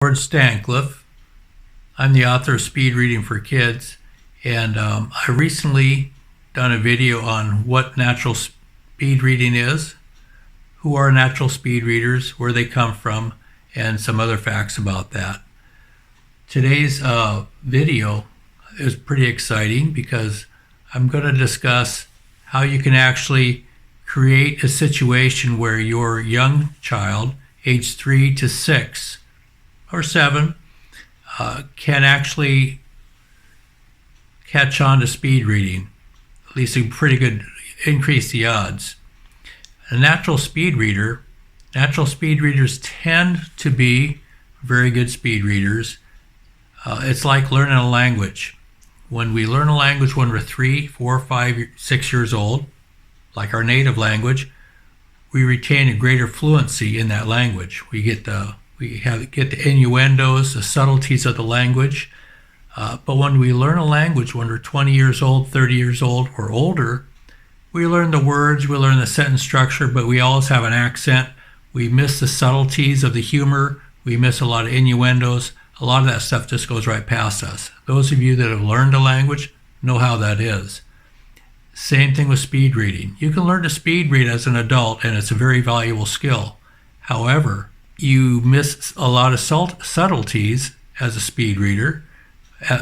Stancliffe. I'm the author of Speed Reading for Kids, and I recently done a video on what natural speed reading is, who are natural speed readers, where they come from, and some other facts about that. Today's video is pretty exciting because I'm going to discuss how you can actually create a situation where your young child, age 3 to 6 or 7, can actually catch on to speed reading, at least a pretty good increase the odds. A natural speed readers tend to be very good speed readers. It's like learning a language. When we learn a language when we're 3, 4, 5, 6 years old, like our native language, we retain a greater fluency in that language. We get the innuendos, the subtleties of the language. But when we learn a language when we're 20 years old, 30 years old, or older, we learn the words, we learn the sentence structure, but we always have an accent. We miss the subtleties of the humor. We miss a lot of innuendos. A lot of that stuff just goes right past us. Those of you that have learned a language know how that is. Same thing with speed reading. You can learn to speed read as an adult, and it's a very valuable skill. However, you miss a lot of subtleties as a speed reader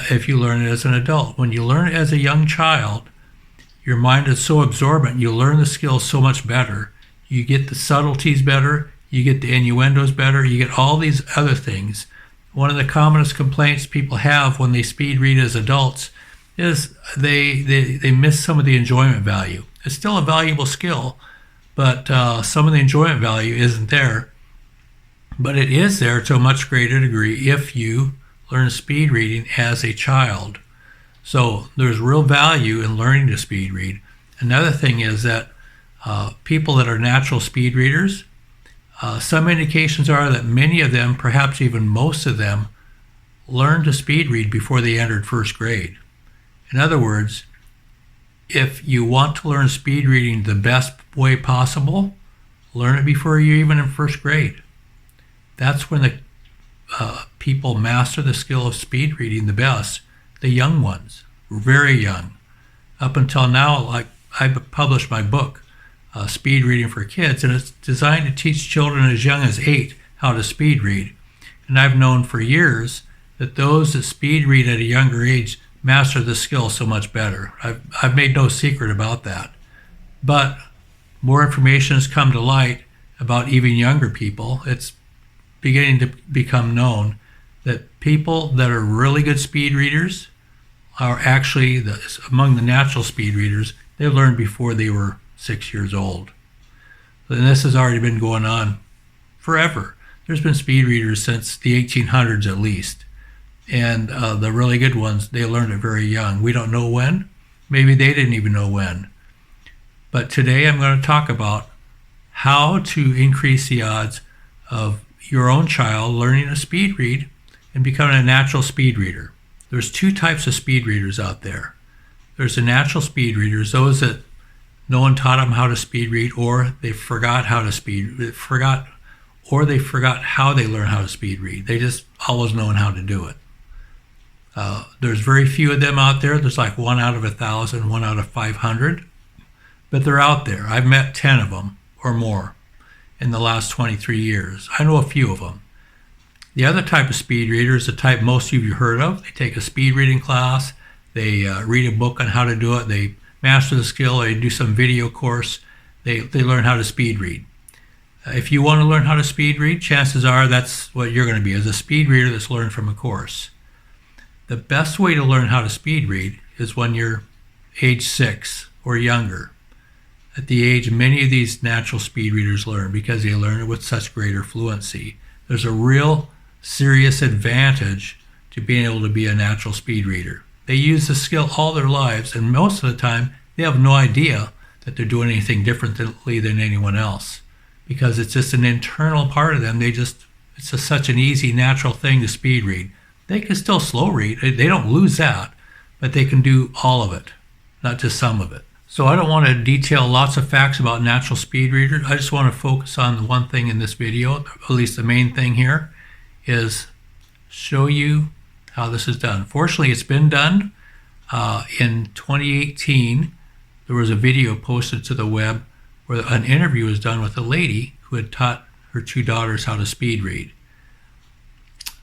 if you learn it as an adult. When you learn it as a young child, your mind is so absorbent, you learn the skills so much better. You get the subtleties better, you get the innuendos better, you get all these other things. One of the commonest complaints people have when they speed read as adults is they miss some of the enjoyment value. It's still a valuable skill, but some of the enjoyment value isn't there. But it is there to a much greater degree if you learn speed reading as a child. So there's real value in learning to speed read. Another thing is that people that are natural speed readers, some indications are that many of them, perhaps even most of them, learned to speed read before they entered first grade. In other words, if you want to learn speed reading the best way possible, learn it before you're even in first grade. That's when the people master the skill of speed reading the best, the young ones, very young. Up until now, like I published my book, Speed Reading for Kids, and it's designed to teach children as young as 8 how to speed read. And I've known for years that those that speed read at a younger age master the skill so much better. I've made no secret about that. But more information has come to light about even younger people. It's beginning to become known that people that are really good speed readers are actually among the natural speed readers. They learned before they were 6 years old. And this has already been going on forever. There's been speed readers since the 1800s at least. And the really good ones, they learned it very young. We don't know when. Maybe they didn't even know when. But today I'm going to talk about how to increase the odds of your own child learning to speed read and becoming a natural speed reader. There's 2 types of speed readers out there. There's the natural speed readers, those that no one taught them how to speed read, or they forgot how to forgot how they learned how to speed read. They just always known how to do it. There's very few of them out there. There's like 1 out of 1,000, 1 out of 500, but they're out there. I've met 10 of them or more in the last 23 years. I know a few of them. The other type of speed reader is the type most of you heard of. They take a speed reading class, they read a book on how to do it, they master the skill, they do some video course, they learn how to speed read. If you want to learn how to speed read, chances are that's what you're going to be, as a speed reader that's learned from a course. The best way to learn how to speed read is when you're age 6 or younger. At the age many of these natural speed readers learn, because they learn it with such greater fluency. There's a real serious advantage to being able to be a natural speed reader. They use the skill all their lives, and most of the time they have no idea that they're doing anything differently than anyone else, because it's just an internal part of them. It's just such an easy, natural thing to speed read. They can still slow read. They don't lose that, but they can do all of it, not just some of it. So I don't want to detail lots of facts about natural speed readers. I just want to focus on the one thing in this video, at least the main thing here, is show you how this is done. Fortunately, it's been done. In 2018, there was a video posted to the web where an interview was done with a lady who had taught her 2 daughters how to speed read.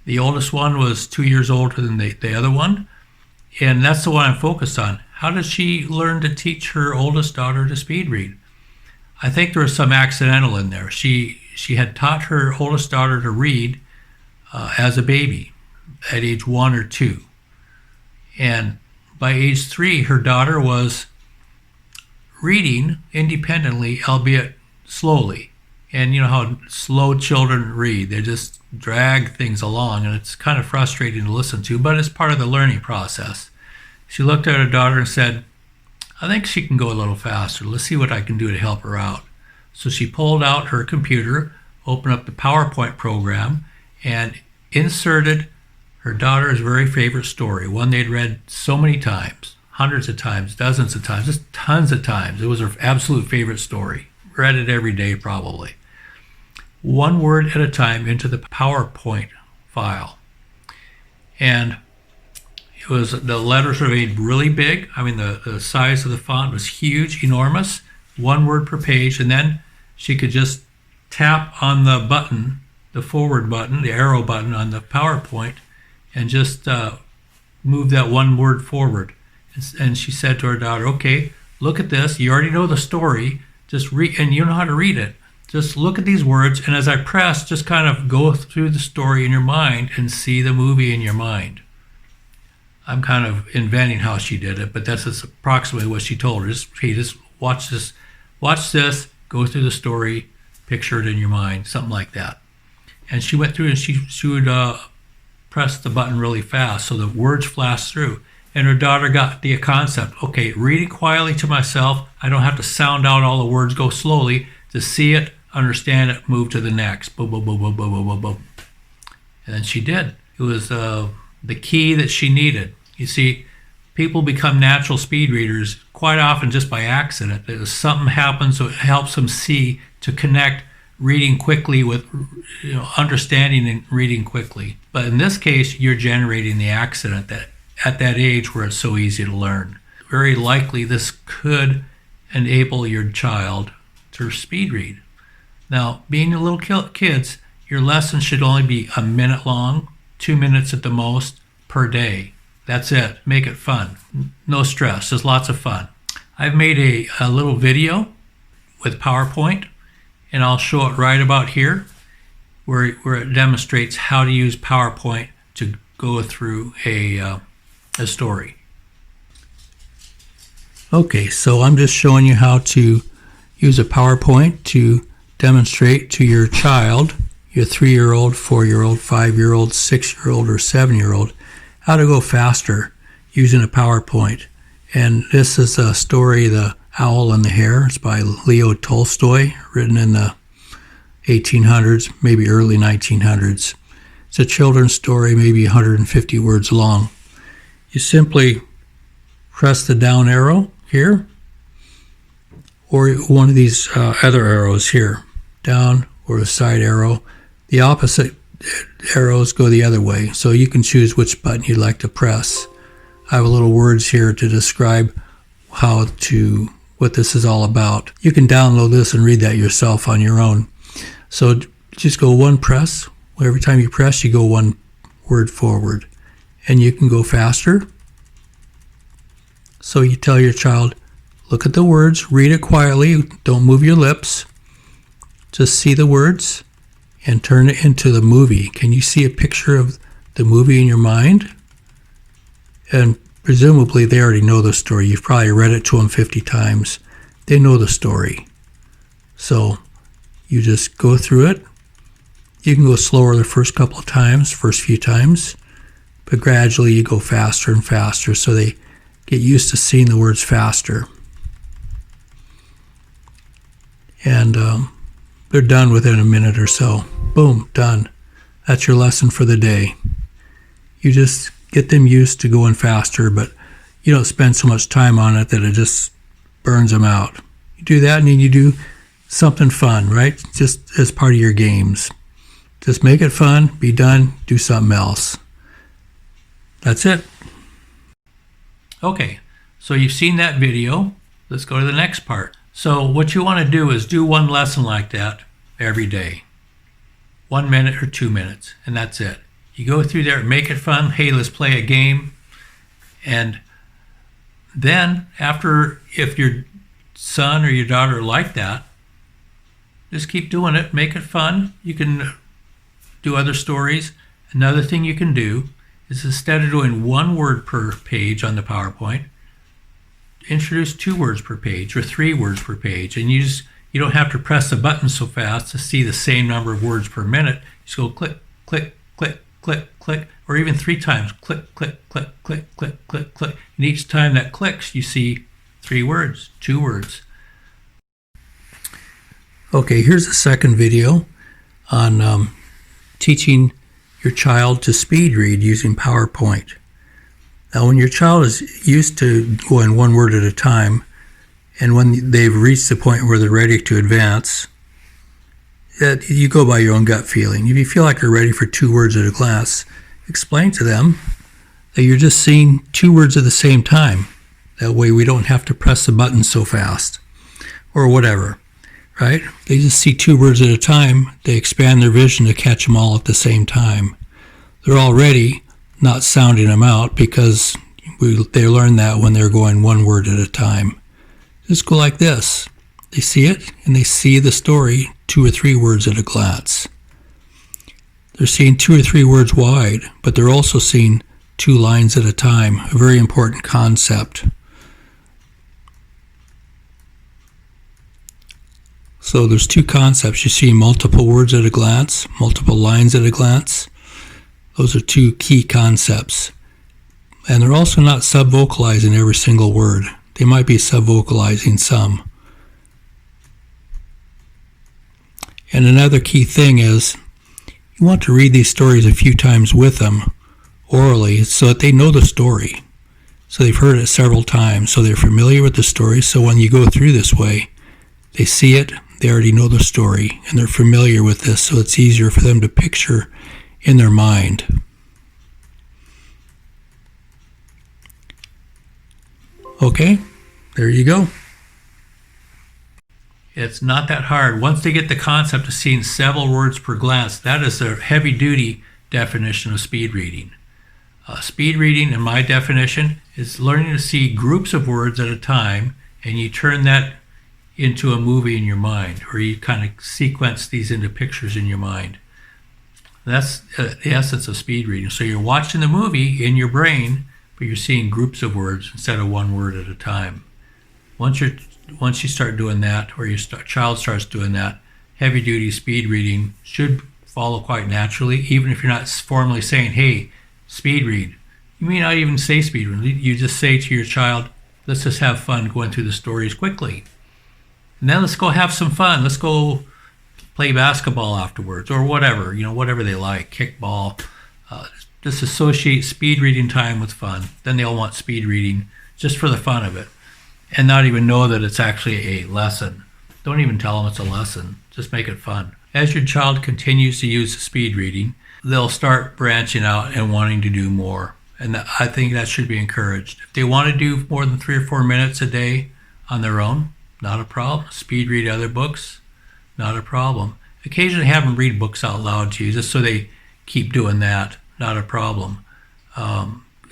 The oldest one was 2 years older than the other one, and that's the one I'm focused on. How did she learn to teach her oldest daughter to speed read? I think there was some accidental in there. She had taught her oldest daughter to read as a baby at age 1 or 2. And by age 3, her daughter was reading independently, albeit slowly. And you know how slow children read. They just drag things along, and it's kind of frustrating to listen to, but it's part of the learning process. She looked at her daughter and said, I think she can go a little faster. Let's see what I can do to help her out. So she pulled out her computer, opened up the PowerPoint program, and inserted her daughter's very favorite story, one they'd read so many times, hundreds of times, dozens of times, just tons of times. It was her absolute favorite story. Read it every day probably. One word at a time into the PowerPoint file. And it was, the letters were made really big. I mean, the size of the font was huge, enormous, one word per page, and then she could just tap on the button, the forward button, the arrow button on the PowerPoint, and just move that one word forward. And she said to her daughter, okay, look at this. You already know the story. Just read, and you know how to read it. Just look at these words, and as I press, just kind of go through the story in your mind and see the movie in your mind. I'm kind of inventing how she did it, but that's just approximately what she told her. Just watch this, go through the story, picture it in your mind, something like that. And she went through and she would press the button really fast so the words flashed through. And her daughter got the concept. Okay, reading quietly to myself, I don't have to sound out all the words, go slowly to see it, understand it, move to the next. Boom, boom, boom, boom, boom, boom, boom, boom. And then she did. It was the key that she needed. You see, people become natural speed readers quite often just by accident. There's something happens that helps them see to connect reading quickly with understanding and reading quickly. But in this case, you're generating the accident that at that age where it's so easy to learn. Very likely this could enable your child to speed read. Now, being little kids, your lesson should only be a minute long, 2 minutes at the most per day. That's it. Make it fun. No stress. Just lots of fun. I've made a little video with PowerPoint, and I'll show it right about here where it demonstrates how to use PowerPoint to go through a story. Okay, so I'm just showing you how to use a PowerPoint to demonstrate to your child, your 3-year-old, 4-year-old, 5-year-old, 6-year-old, or 7-year-old, how to go faster using a PowerPoint. And this is a story, The Owl and the Hare. It's by Leo Tolstoy, written in the 1800s, maybe early 1900s. It's a children's story, maybe 150 words long. You simply press the down arrow here, or one of these other arrows here, down, or the side arrow. The opposite arrows go the other way, so you can choose which button you'd like to press. I have a little words here to describe what this is all about. You can download this and read that yourself on your own. So just go one press. Every time you press, you go one word forward. And you can go faster. So you tell your child, look at the words, read it quietly, don't move your lips. Just see the words and turn it into the movie. Can you see a picture of the movie in your mind? And presumably they already know the story. You've probably read it to them 50 times. They know the story. So you just go through it. You can go slower the first couple of times, first few times, but gradually you go faster and faster so they get used to seeing the words faster. And they're done within a minute or so. Boom, done. That's your lesson for the day. You just get them used to going faster, but you don't spend so much time on it that it just burns them out. You do that and then you do something fun, right? Just as part of your games. Just make it fun, be done, do something else. That's it. Okay, so you've seen that video. Let's go to the next part. So what you want to do is do one lesson like that every day. 1 minute or 2 minutes, and that's it. You go through there, make it fun. Hey, let's play a game. And then after, if your son or your daughter like that, just keep doing it. Make it fun. You can do other stories. Another thing you can do is, instead of doing 1 word per page on the PowerPoint, introduce 2 words per page or 3 words per page. And you don't have to press the button so fast to see the same number of words per minute. Just go click, click, click, click, click, or even 3 times. Click, click, click, click, click, click, click. And each time that clicks, you see 3 words, 2 words. Okay, here's a second video on teaching your child to speed read using PowerPoint. Now, when your child is used to going 1 word at a time, and when they've reached the point where they're ready to advance, you go by your own gut feeling. If you feel like they're ready for 2 words at a glance, explain to them that you're just seeing 2 words at the same time. That way we don't have to press the button so fast, or whatever, right? They just see 2 words at a time. They expand their vision to catch them all at the same time. They're already not sounding them out because they learn that when they're going 1 word at a time. Just go like this. They see it, and they see the story 2 or 3 words at a glance. They're seeing 2 or 3 words wide, but they're also seeing 2 lines at a time, a very important concept. So there's 2 concepts. You see multiple words at a glance, multiple lines at a glance. Those are 2 key concepts. And they're also not subvocalizing every single word. They might be subvocalizing some. And another key thing is, you want to read these stories a few times with them orally so that they know the story. So they've heard it several times, so they're familiar with the story. So when you go through this way, they see it, they already know the story, and they're familiar with this, so it's easier for them to picture in their mind. Okay, there you go. It's not that hard. Once they get the concept of seeing several words per glance, that is a heavy-duty definition of speed reading. Speed reading, in my definition, is learning to see groups of words at a time, and you turn that into a movie in your mind, or you kind of sequence these into pictures in your mind. That's the essence of speed reading. So you're watching the movie in your brain, but you're seeing groups of words instead of 1 word at a time. Once you start doing that, or your child starts doing that, heavy-duty speed reading should follow quite naturally, even if you're not formally saying, hey, speed read. You may not even say speed read. You just say to your child, let's just have fun going through the stories quickly. And then let's go have some fun. Let's go play basketball afterwards, or whatever, whatever they like, kickball. Just associate speed reading time with fun. Then they'll want speed reading just for the fun of it, and not even know that it's actually a lesson. Don't even tell them it's a lesson. Just make it fun. As your child continues to use speed reading, they'll start branching out and wanting to do more. And I think that should be encouraged. If they want to do more than 3 or 4 minutes a day on their own, not a problem. Speed read other books, not a problem. Occasionally have them read books out loud to you, just so they keep doing that, not a problem.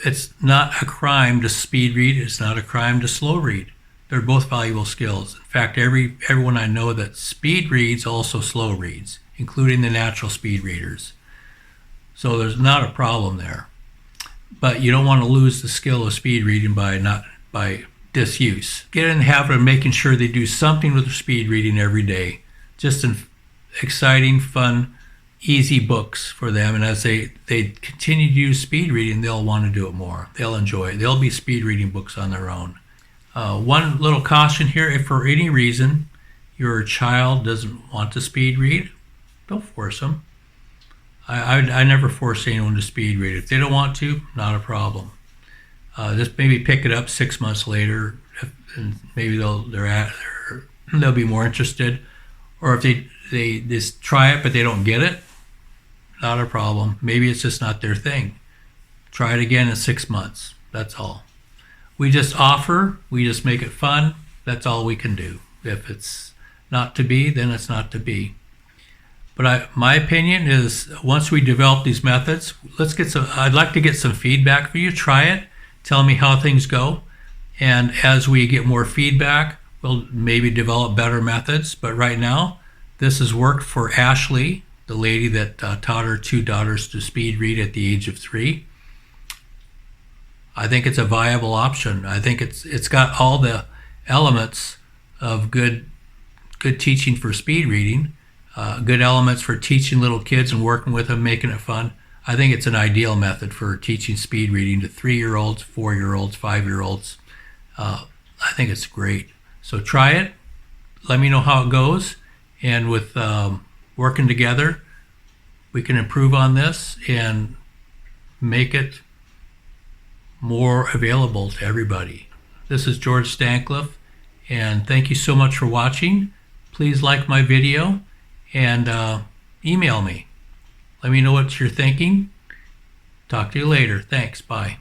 It's not a crime to speed read. It's not a crime to slow read. They're both valuable skills. In fact, everyone I know that speed reads also slow reads, including the natural speed readers. So there's not a problem there. But you don't want to lose the skill of speed reading by disuse. Get in the habit of making sure they do something with their speed reading every day. Just exciting, fun, easy books for them. And as they continue to use speed reading, they'll want to do it more. They'll enjoy it. They'll be speed reading books on their own. One little caution here: if for any reason your child doesn't want to speed read, don't force them. I never force anyone to speed read. If they don't want to, not a problem. Just maybe pick it up 6 months later, and maybe they'll be more interested. Or if they just try it but they don't get it, not a problem. Maybe it's just not their thing. Try it again in 6 months. That's all. We just offer, we just make it fun. That's all we can do. If it's not to be, then it's not to be. But my opinion is, once we develop these methods, I'd like to get some feedback for you. Try it. Tell me how things go. And as we get more feedback, we'll maybe develop better methods. But right now, this has worked for Ashley, the lady that taught her 2 daughters to speed read at the age of 3. I think it's a viable option. I think it's got all the elements of good teaching for speed reading, good elements for teaching little kids and working with them, making it fun. I think it's an ideal method for teaching speed reading to 3-year-olds, 4-year-olds, 5-year-olds. I think it's great. So try it. Let me know how it goes. And with working together, we can improve on this and make it more available to everybody. This is George Stancliffe, and thank you so much for watching. Please like my video and email me. Let me know what you're thinking. Talk to you later. Thanks. Bye.